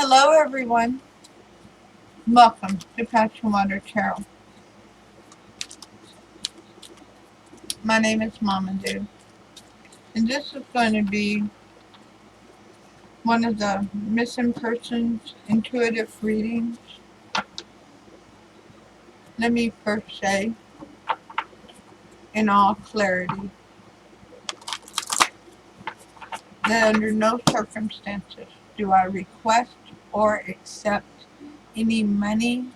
Hello everyone, welcome to PassionWaterTarot. My name is Mama Doo, and this is going to be one of the missing persons intuitive readings. Let me first say, in all clarity, that under no circumstances do I request or accept any money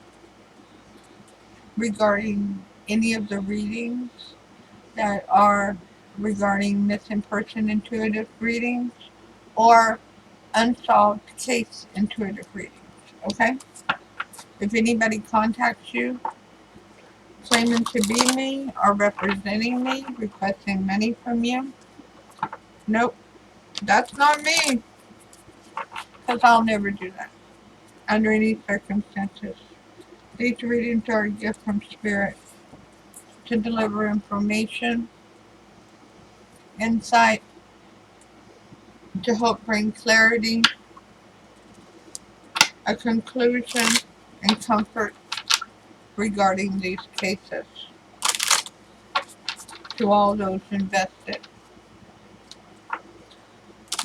regarding any of the readings that are regarding missing person intuitive readings or unsolved case intuitive readings. Okay? If anybody contacts you claiming to be me or representing me, requesting money from you, nope, that's not me. Because I'll never do that under any circumstances. These readings are a gift from Spirit to deliver information, insight, to help bring clarity, a conclusion, and comfort regarding these cases to all those invested.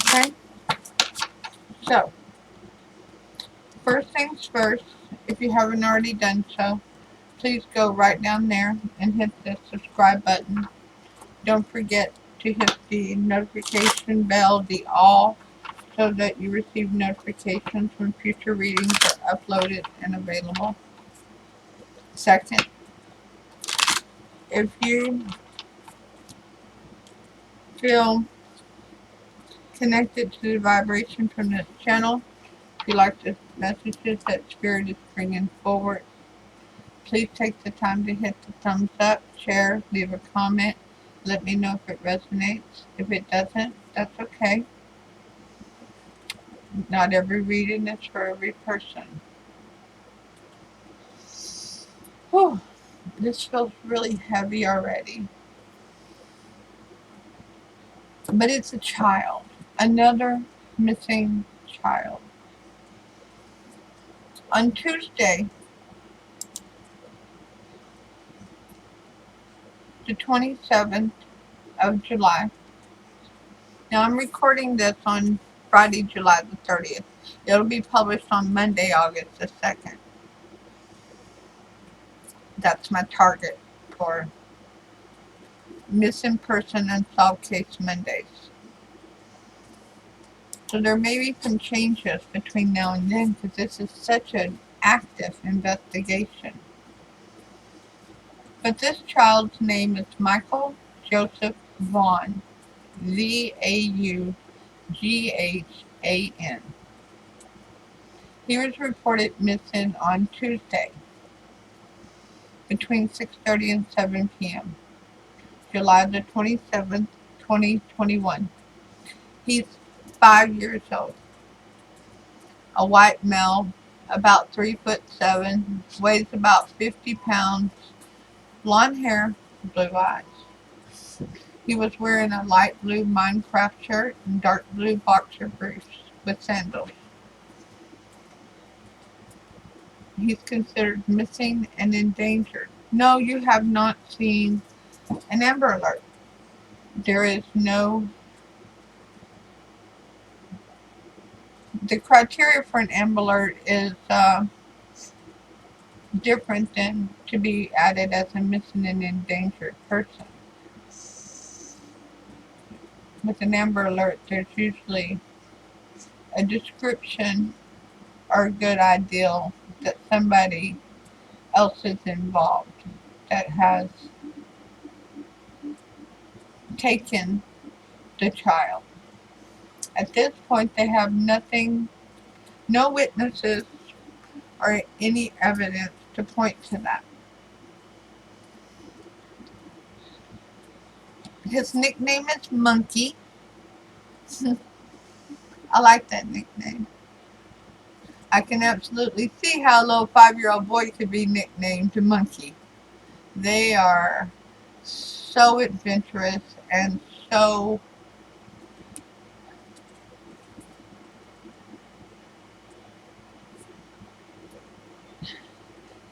Okay? So, first things first, if you haven't already done so, please go right down there and hit the subscribe button. Don't forget to hit the notification bell, the all, so that you receive notifications when future readings are uploaded and available. Second, if you feel connected to the vibration from this channel, if you like the messages that Spirit is bringing forward, please take the time to hit the thumbs up, share, leave a comment. Let me know if it resonates. If it doesn't, that's okay. Not every reading is for every person. Whew, this feels really heavy already. But it's a child. Another missing child. On Tuesday, the 27th of July. Now I'm recording this on Friday, July the 30th. It'll be published on Monday, August the 2nd. That's my target for missing person unsolved case Mondays. So there may be some changes between now and then because this is such an active investigation. But this child's name is Michael Joseph Vaughan. Vaughan. He was reported missing on Tuesday between 6:30 and 7 p.m. July the 27th, 2021. He's 5 years old. A white male, about 3'7", weighs about 50 pounds, blonde hair, blue eyes. He was wearing a light blue Minecraft shirt and dark blue boxer briefs with sandals. He's considered missing and endangered. No, you have not seen an Amber Alert. There is no... The criteria for an Amber Alert is different than to be added as a missing and endangered person. With an Amber Alert, there's usually a description or a good ideal that somebody else is involved that has taken the child. At this point, they have nothing, no witnesses or any evidence to point to that. His nickname is Monkey. I like that nickname. I can absolutely see how a little 5-year-old boy could be nicknamed Monkey. They are so adventurous and so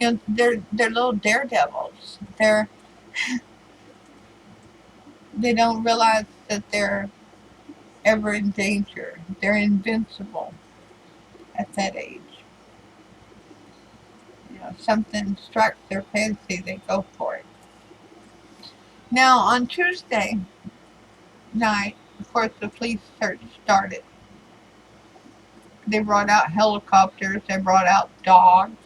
You know, they're little daredevils. They don't realize that they're ever in danger. They're invincible at that age. You know, something strikes their fancy, they go for it. Now on Tuesday night, of course, the police search started. They brought out helicopters. They brought out dogs.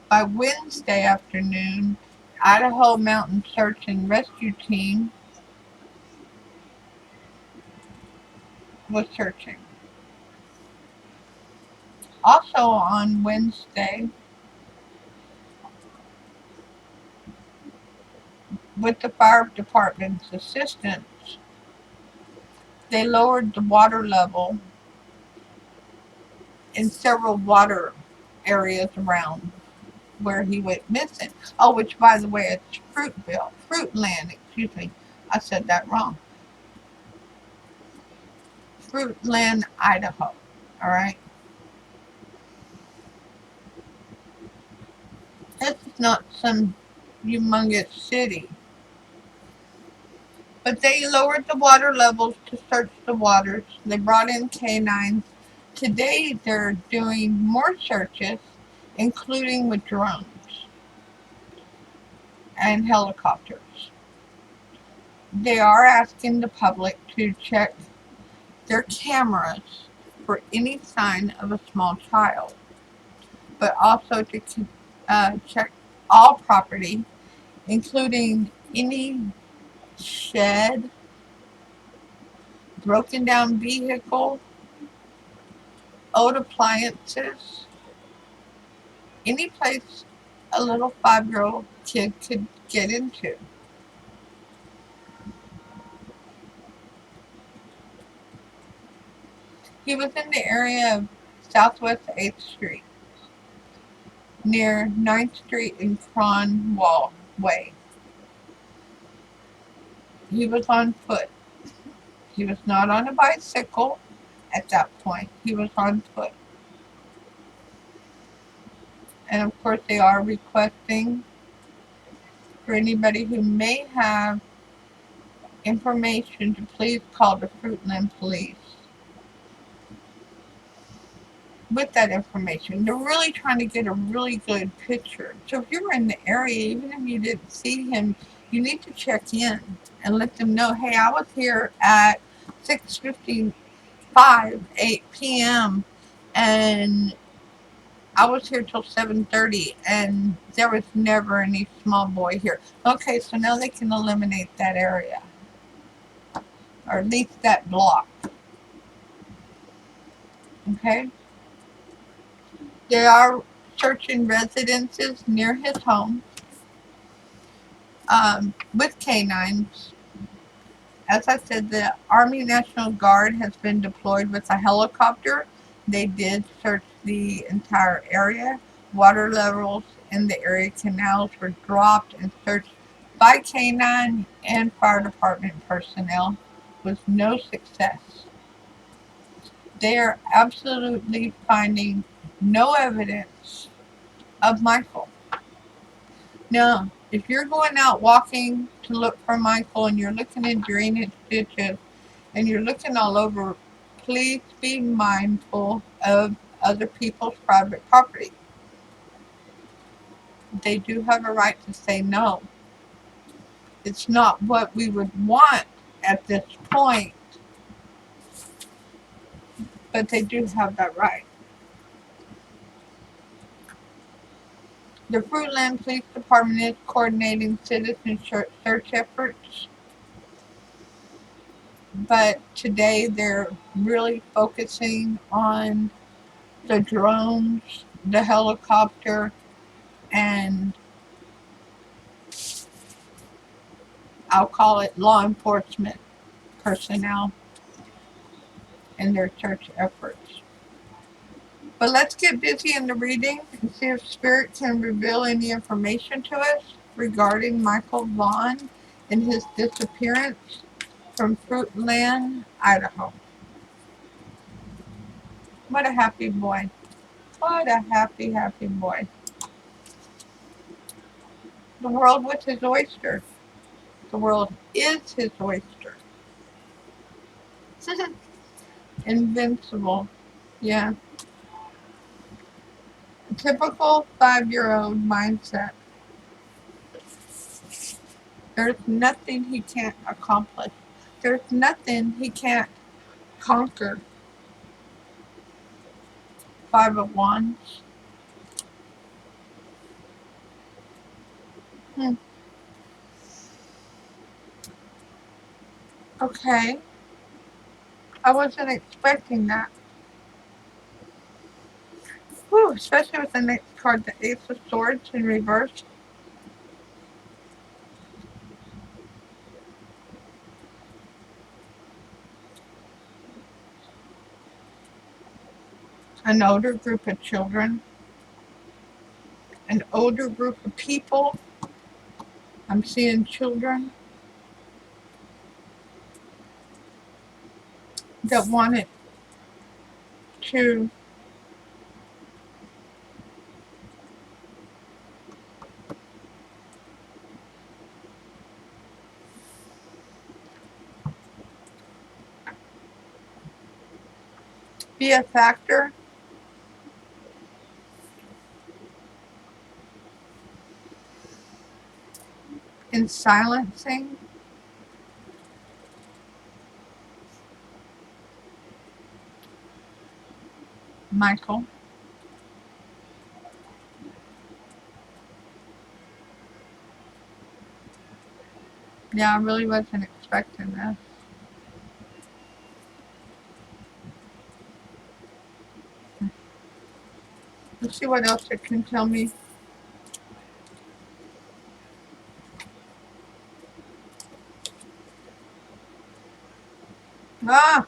By Wednesday afternoon, Idaho Mountain Search and Rescue Team was searching. Also on Wednesday, with the fire department's assistance, they lowered the water level in several water areas around where he went missing. Oh, which by the way, it's Fruitland, excuse me. I said that wrong. Fruitland, Idaho. All right. This is not some humongous city. But they lowered the water levels to search the waters. They brought in canines. Today they're doing more searches, including with drones and helicopters. They are asking the public to check their cameras for any sign of a small child, but also to check all property, including any shed, broken down vehicle, old appliances, any place a little 5-year-old kid could get into. He was in the area of Southwest 8th Street, near 9th Street and Cronwall Way. He was on foot. He was not on a bicycle at that point. He was on foot. And of course, they are requesting for anybody who may have information to please call the Fruitland Police with that information. They're really trying to get a really good picture. So if you're in the area, even if you didn't see him, you need to check in and let them know, hey, I was here at 6:55, 8 p.m. and I was here till 7:30 and there was never any small boy here. Okay, so now they can eliminate that area, or at least that block. Okay? They are searching residences near his home with canines. As I said, the Army National Guard has been deployed with a helicopter. They did search the entire area. Water levels in the area canals were dropped and searched by canine and fire department personnel with no success. They are absolutely finding no evidence of Michael. Now, if you're going out walking to look for Michael and you're looking in drainage ditches and you're looking all over, please be mindful of other people's private property. They do have a right to say no. It's not what we would want at this point, but they do have that right. The Fruitland Police Department is coordinating citizen search efforts, but today they're really focusing on the drones, the helicopter, and I'll call it law enforcement personnel in their search efforts. But let's get busy in the reading and see if Spirit can reveal any information to us regarding Michael Vaughan and his disappearance from Fruitland, Idaho. What a happy boy. What a happy, happy boy. The world was his oyster. The world is his oyster. Invincible. Yeah. A typical 5-year-old mindset. There's nothing he can't accomplish. There's nothing he can't conquer. 5 of Wands. Hmm. Okay. I wasn't expecting that. Whew, especially with the next card, the Ace of Swords in reverse. An older group of children. An older group of people. I'm seeing children that wanted to be a factor in silencing Michael. Yeah, I really wasn't expecting this. Let's see what else it can tell me. Ah,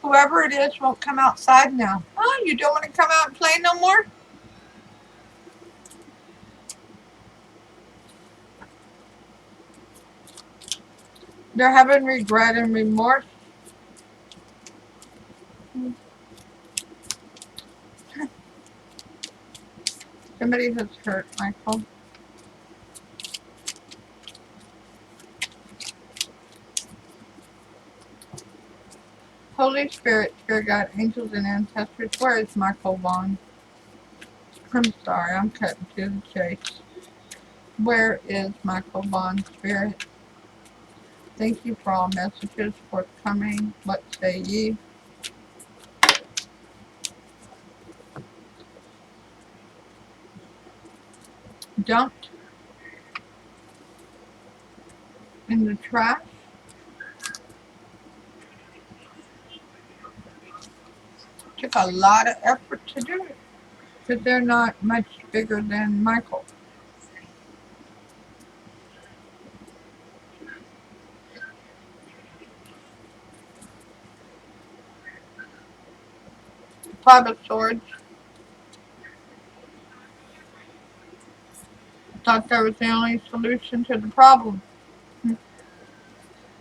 whoever it is won't come outside now. Oh, you don't want to come out and play no more? They're having regret and remorse. Somebody has hurt Michael. Holy Spirit, Spirit God, angels and ancestors, where is Michael Vaughan? I'm sorry, I'm cutting to the chase. Where is Michael Vaughan, Spirit? Thank you for all messages forthcoming. What say ye? Dumped in the trash. Took a lot of effort to do it because they're not much bigger than Michael. Five of Swords. Thought that was the only solution to the problem.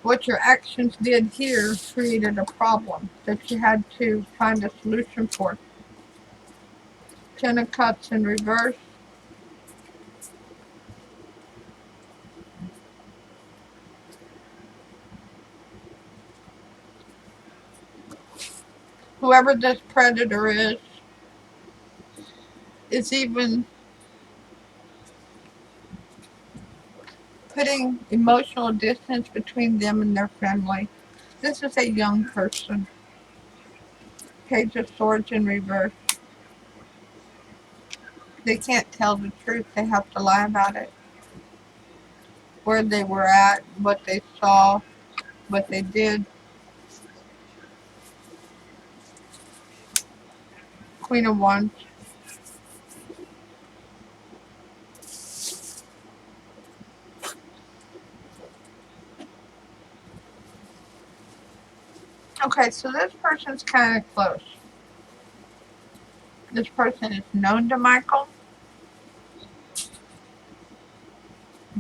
What your actions did here created a problem that you had to find a solution for. Ten of Cups in reverse. Whoever this predator is even putting emotional distance between them and their family. This is a young person. Page of Swords in reverse. They can't tell the truth. They have to lie about it. Where they were at, what they saw, what they did. Queen of Wands. Okay, so this person's kind of close. This person is known to Michael.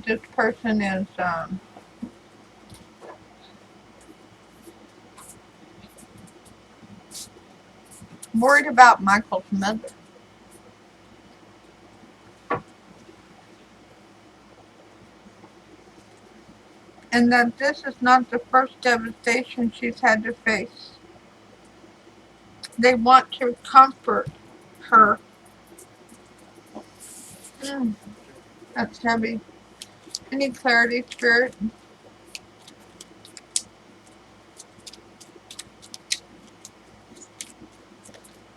This person is worried about Michael's mother. and that this is not the first devastation she's had to face. They want to comfort her. That's heavy. Any clarity, Spirit?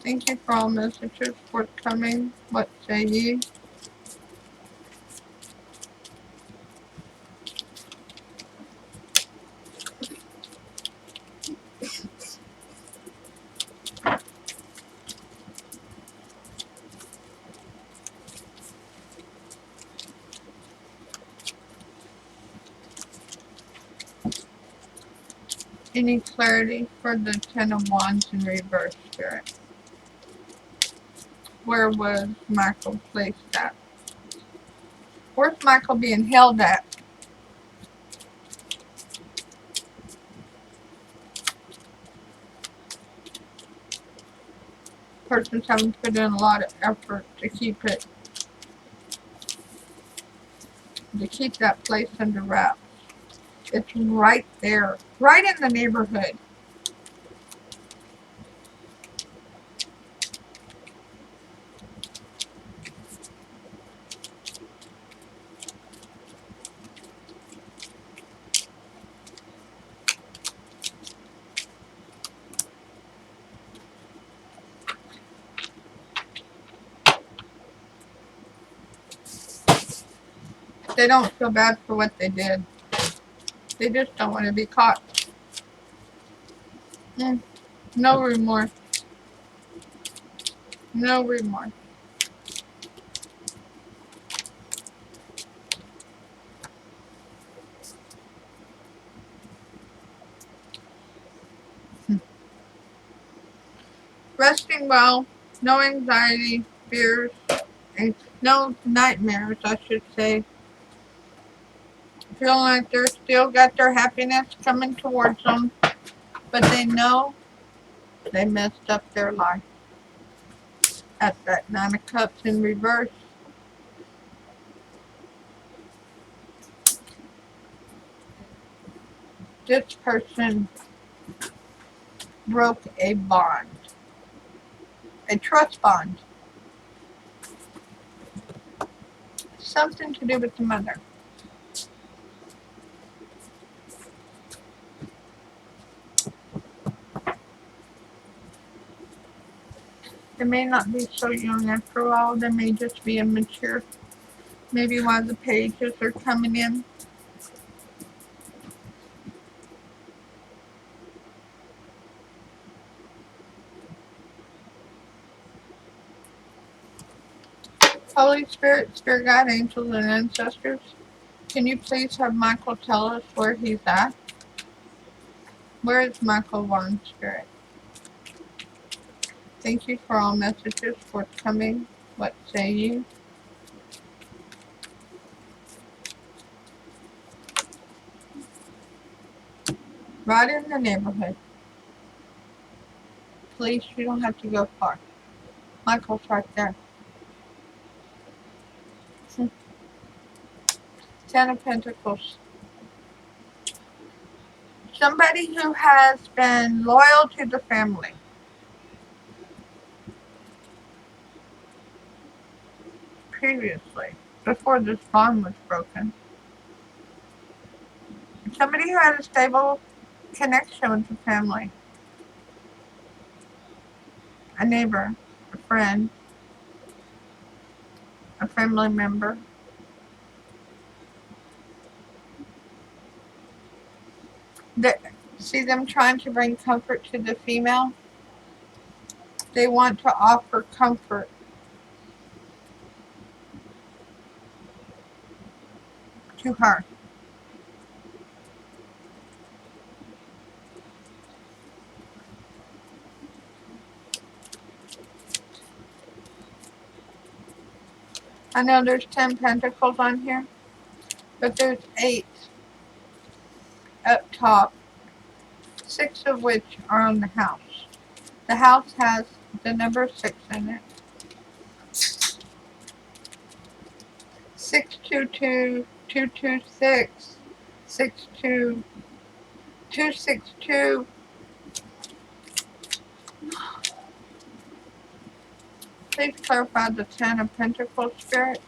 Thank you for all messages forthcoming. What say ye? Any clarity for the Ten of Wands in reverse, Spirit? Where was Michael placed at? Where's Michael being held at? Person's having to put in a lot of effort to keep that place under wraps. It's right there, right in the neighborhood. They don't feel bad for what they did. They just don't want to be caught. No remorse. No remorse. Resting well, no anxiety, fears, and no nightmares, I should say. Feeling like they're still got their happiness coming towards them, but they know they messed up their life. At that Nine of Cups in reverse. This person broke a bond, a trust bond. Something to do with the mother. They may not be so young after all. They may just be immature. Maybe while the pages are coming in. Holy Spirit, Spirit Guide, Angels, and Ancestors, can you please have Michael tell us where he's at? Where is Michael Vaughan, Spirit? Thank you for all messages forthcoming. What say you? Right in the neighborhood. Please, you don't have to go far. Michael's right there. Ten of Pentacles. Somebody who has been loyal to the family. Previously, before this bond was broken. Somebody who had a stable connection with the family. A neighbor, a friend, a family member. See them trying to bring comfort to the female? They want to offer comfort to her. I know there's 10 pentacles on here, but there's 8 up top, 6 of which are on the house. The house has the number 6 in it. 622, 226, 262, 262. Please clarify the Ten of Pentacles, Spirit.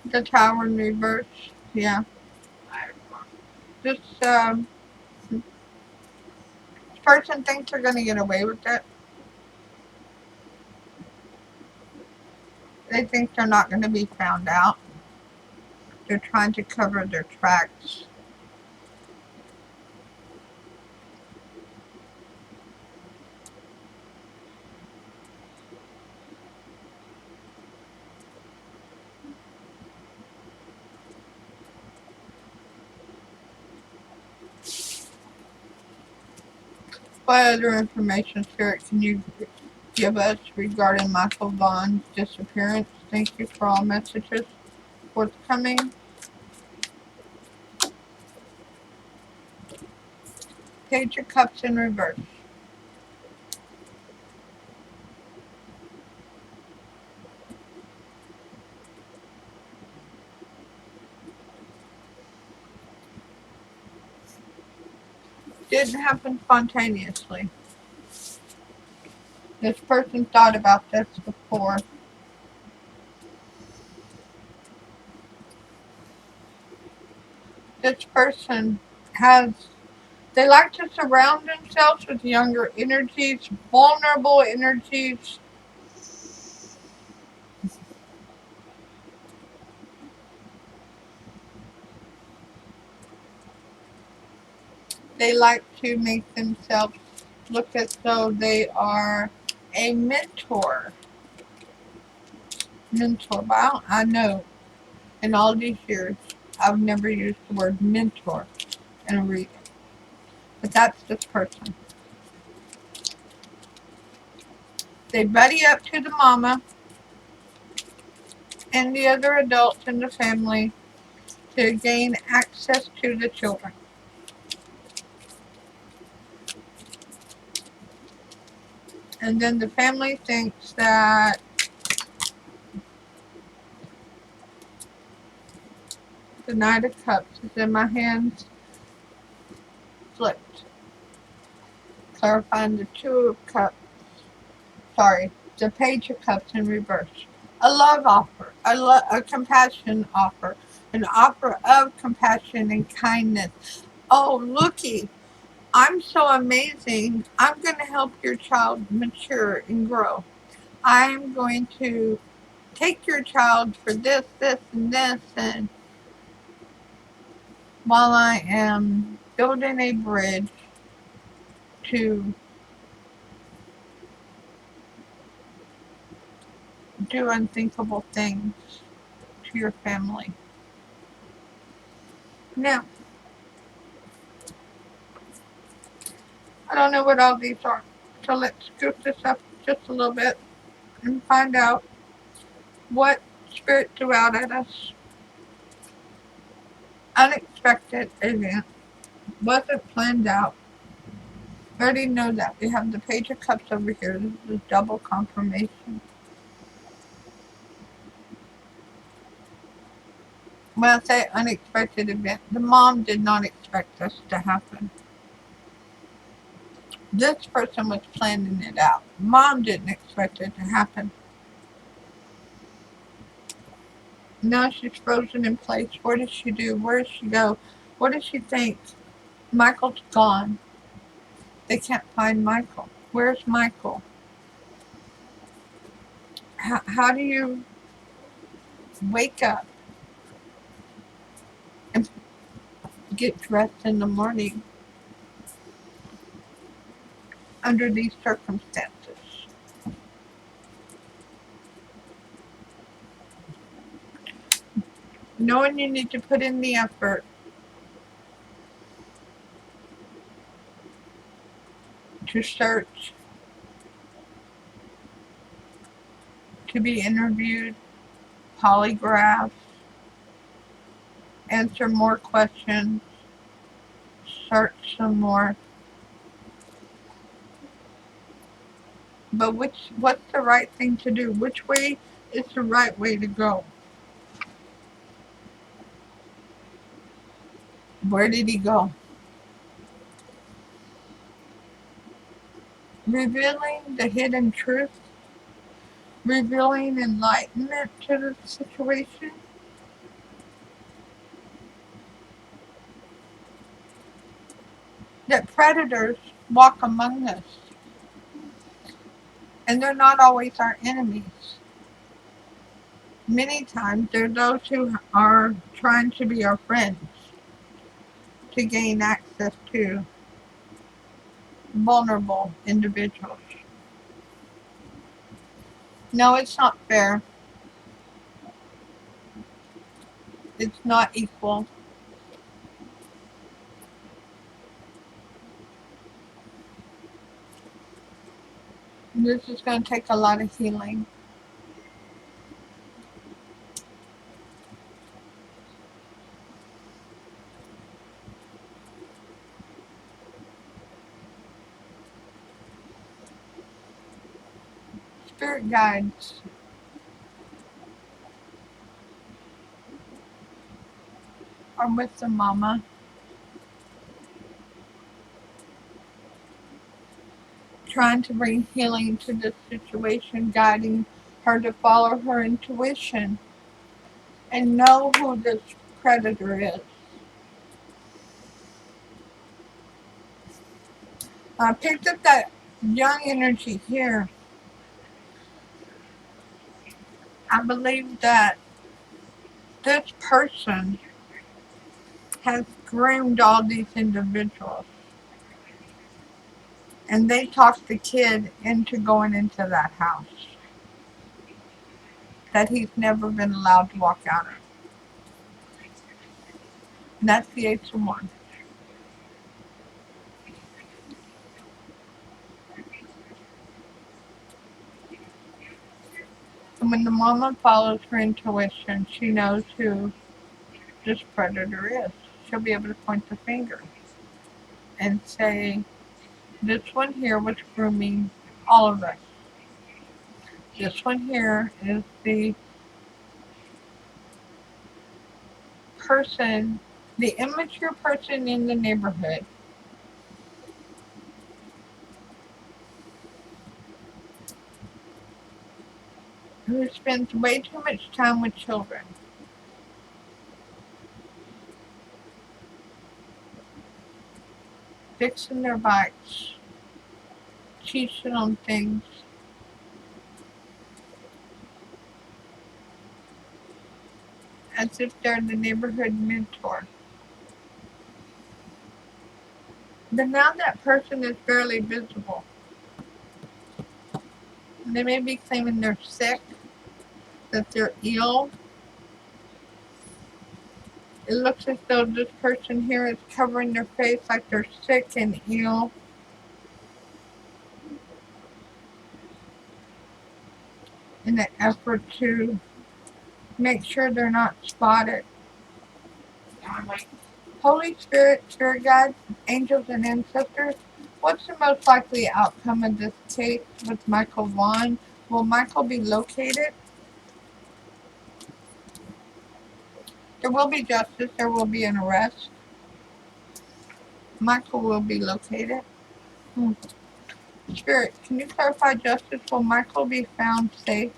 The Tower in reverse. Yeah. This person thinks they're going to get away with it. They think they're not going to be found out. They're trying to cover their tracks. What other information, Spirit, can you give us regarding Michael Vaughan's disappearance? Thank you for all messages forthcoming. Page of Cups in reverse. Didn't happen spontaneously. This person thought about this before. This person they like to surround themselves with younger energies, vulnerable energies. They like to make themselves look as though they are a mentor. But I know in all these years, I've never used the word mentor in a reading. But that's this person. They buddy up to the mama and the other adults in the family to gain access to the children. And then the family thinks that the Knight of Cups is in my hands, flipped. Clarifying the Two of Cups. Sorry, the Page of Cups in reverse. A love offer, a compassion offer, an offer of compassion and kindness. Oh, looky, I'm so amazing. I'm going to help your child mature and grow. I'm going to take your child for this, this, and this, and while I am building a bridge to do unthinkable things to your family. Now, I don't know what all these are, so let's scoop this up just a little bit and find out what Spirit threw out at us. Unexpected event. Wasn't planned out. I already know that. We have the Page of Cups over here. This is double confirmation. When I say unexpected event, the mom did not expect this to happen. This person was planning it out. Mom didn't expect it to happen. Now she's frozen in place. What does she do? Where does she go? What does she think? Michael's gone. They can't find Michael. Where's Michael? How do you wake up and get dressed in the morning under these circumstances? Knowing you need to put in the effort to search, to be interviewed, polygraph, answer more questions, search some more. But what's the right thing to do? Which way is the right way to go? Where did he go? Revealing the hidden truth, revealing enlightenment to the situation. That predators walk among us, and they're not always our enemies. Many times they're those who are trying to be our friends to gain access to vulnerable individuals. No, it's not fair. It's not equal. This is going to take a lot of healing. Spirit guides are with the mama, trying to bring healing to this situation, guiding her to follow her intuition and know who this predator is. I picked up that young energy here. I believe that this person has groomed all these individuals, and they talked the kid into going into that house that he's never been allowed to walk out of. And that's the Ace of Wands. And when the mama follows her intuition, she knows who this predator is. She'll be able to point the finger and say, this one here was grooming all of us. This one here is the person, the immature person in the neighborhood who spends way too much time with children. Fixing their bikes, teaching them things, as if they're the neighborhood mentor. But now that person is barely visible. They may be claiming they're sick, that they're ill. It looks as though this person here is covering their face like they're sick and ill. In an effort to make sure they're not spotted. Holy Spirit, Spirit Guides, Angels, and Ancestors, what's the most likely outcome of this case with Michael Vaughan? Will Michael be located? There will be justice. There will be an arrest. Michael will be located. Spirit, can you clarify justice? Will Michael be found safe?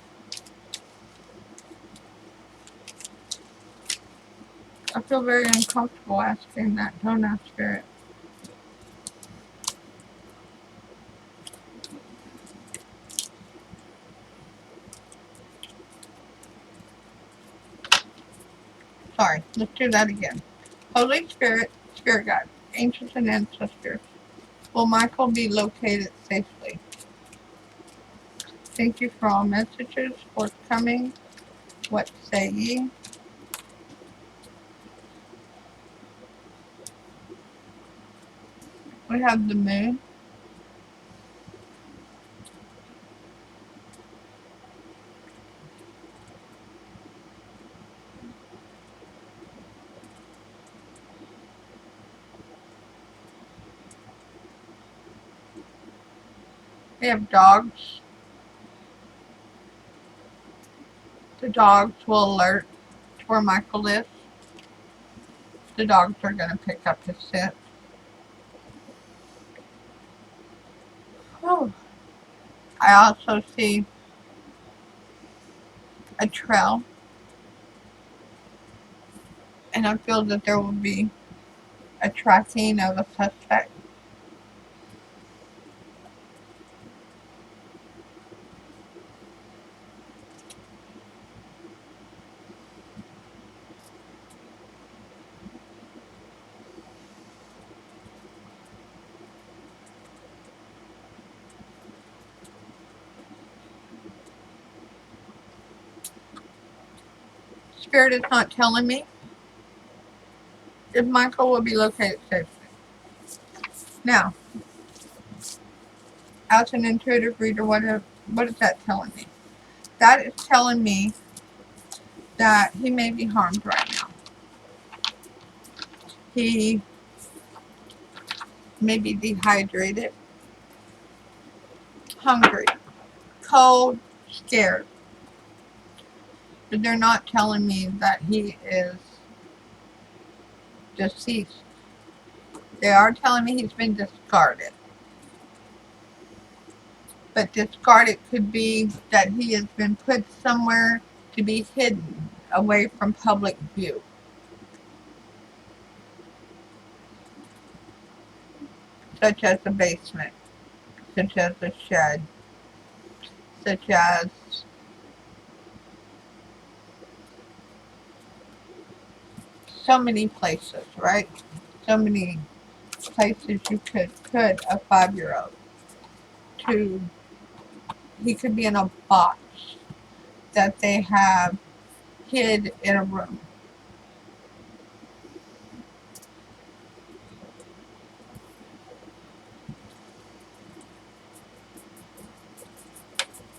I feel very uncomfortable asking that, don't I, Spirit? Sorry, let's do that again. Holy Spirit, Spirit Guide, Angels and Ancestors, will Michael be located safely? Thank you for all messages forthcoming. What say ye? We have the moon. We have dogs. The dogs will alert to where Michael is. the dogs are going to pick up his scent. Oh. I also see a trail, and I feel that there will be a tracking of a suspect. Spirit is not telling me if Michael will be located safely. Now, as an intuitive reader, what is that telling me? That is telling me that he may be harmed right now. He may be dehydrated, hungry, cold, scared. But they're not telling me that he is deceased. They are telling me he's been discarded. But discarded could be that he has been put somewhere to be hidden away from public view. Such as a basement, such as a shed, such as so many places, right? So many places you could put a 5-year-old. He could be in a box that they have hid in a room.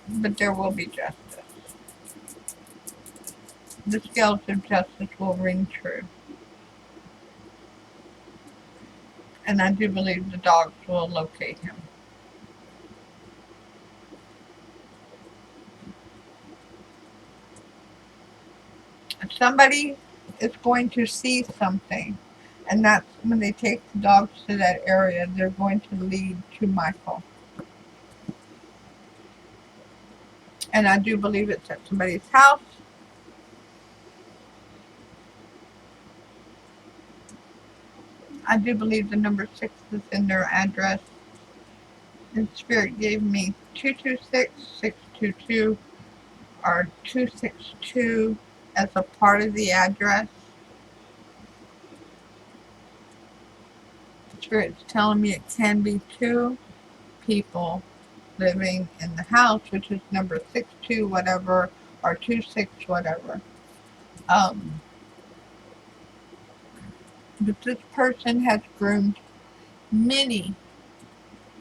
But there will be justice. The scales of justice will ring true. And I do believe the dogs will locate him. Somebody is going to see something, and that's when they take the dogs to that area, they're going to lead to Michael. And I do believe it's at somebody's house. I do believe the number 6 is in their address. And Spirit gave me 226, 622, or 262 as a part of the address. Spirit's telling me it can be 2 people living in the house, which is number 62 whatever, or 26 whatever. But this person has groomed many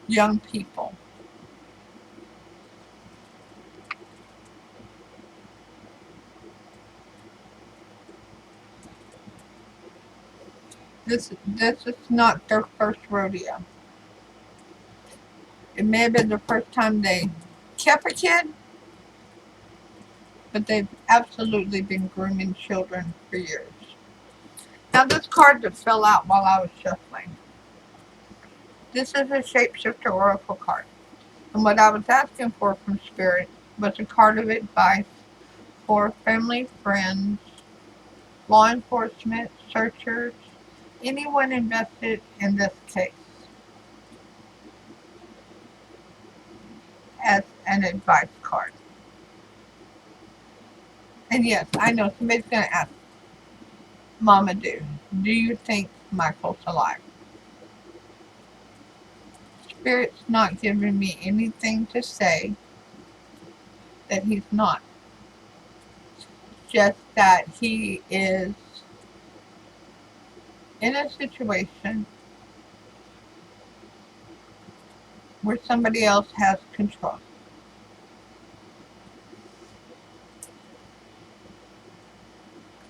young people. This is not their first rodeo. It may have been the first time they kept a kid, but they've absolutely been grooming children for years. Now this card that fell out while I was shuffling, this is a shapeshifter oracle card. And what I was asking for from Spirit was a card of advice for family, friends, law enforcement, searchers, anyone invested in this case as an advice card. And yes, I know somebody's going to ask, Mama do you think Michael's alive? Spirit's not giving me anything to say that he's not. Just that he is in a situation where somebody else has control.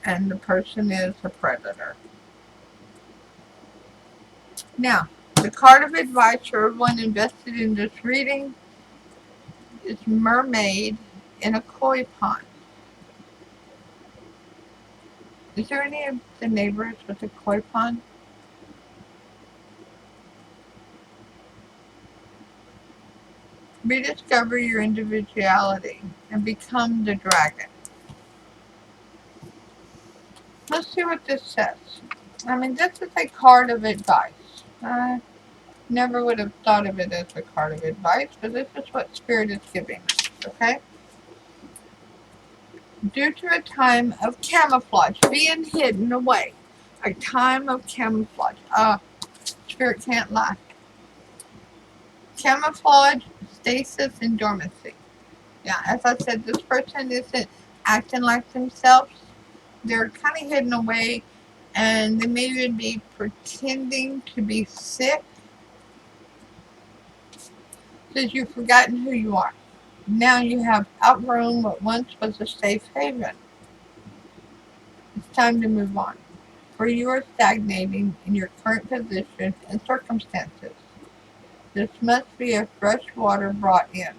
And the person is a predator. Now, the card of advice for everyone invested in this reading is Mermaid in a Koi Pond. Is there any of the neighbors with a koi pond? Rediscover your individuality and become the dragon. Let's see what this says. I mean, this is a card of advice. I never would have thought of it as a card of advice, but this is what Spirit is giving us, okay? Due to a time of camouflage, being hidden away. A time of camouflage. Spirit can't lie. Camouflage, stasis, and dormancy. Yeah, as I said, this person isn't acting like themselves. They're kind of hidden away, and they may even be pretending to be sick because you've forgotten who you are. Now you have outgrown what once was a safe haven. It's time to move on, for you are stagnating in your current position and circumstances. This must be a fresh water brought in,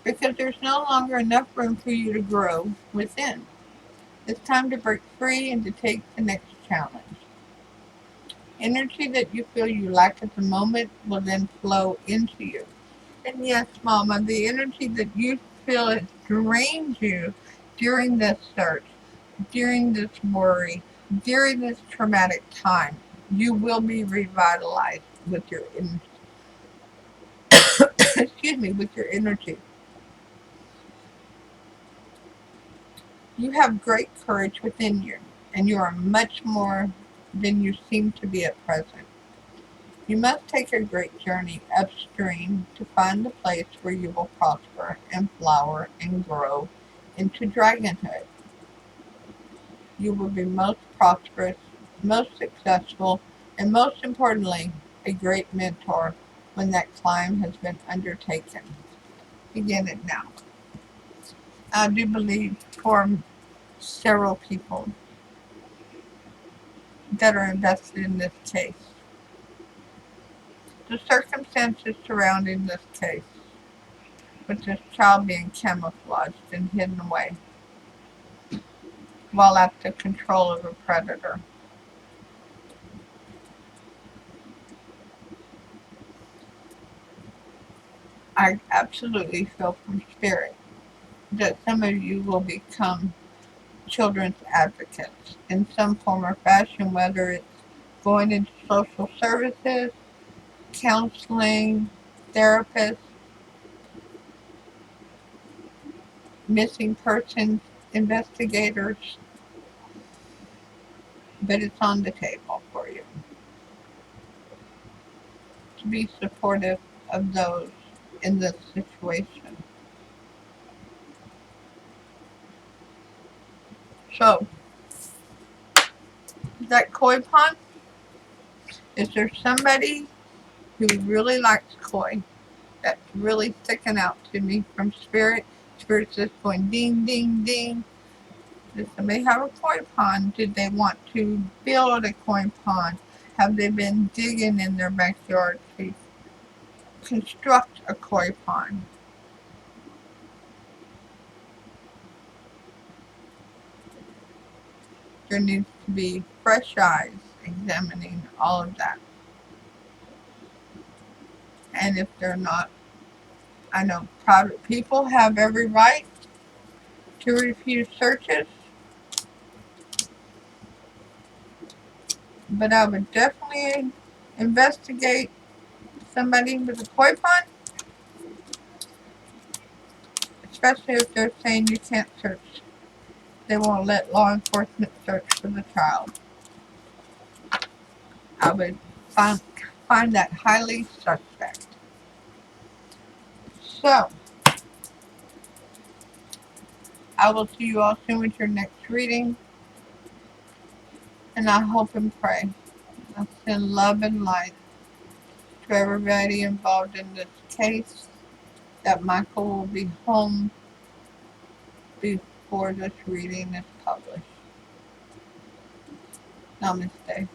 because there's no longer enough room for you to grow within. It's time to break free and to take the next challenge. Energy that you feel you lack at the moment will then flow into you. And yes, Mama, the energy that you feel it drains you during this search, during this worry, during this traumatic time, you will be revitalized with your excuse me, with your energy. You have great courage within you, and you are much more than you seem to be at present. You must take a great journey upstream to find the place where you will prosper and flower and grow into dragonhood. You will be most prosperous, most successful, and most importantly, a great mentor when that climb has been undertaken. Begin it now. I do believe for several people that are invested in this case, the circumstances surrounding this case, with this child being camouflaged and hidden away while at the control of a predator. I absolutely feel from spirit that some of you will become children's advocates in some form or fashion, whether it's going into social services, counseling, therapists, missing persons, investigators, but it's on the table for you to be supportive of those in this situation. So, that koi pond, is there somebody who really likes koi that's really sticking out to me from spirit? Spirit's just going ding, ding, ding. Does somebody have a koi pond? Did they want to build a koi pond? Have they been digging in their backyard to construct a koi pond? There needs to be fresh eyes examining all of that. And if they're not, I know private people have every right to refuse searches, but I would definitely investigate somebody with a koi pond, especially if they're saying you can't search. They won't let law enforcement search for the child. I would find that highly suspect. So, I will see you all soon with your next reading, and I hope and pray I send love and light to everybody involved in this case, that Michael will be home before this reading is published. Namaste.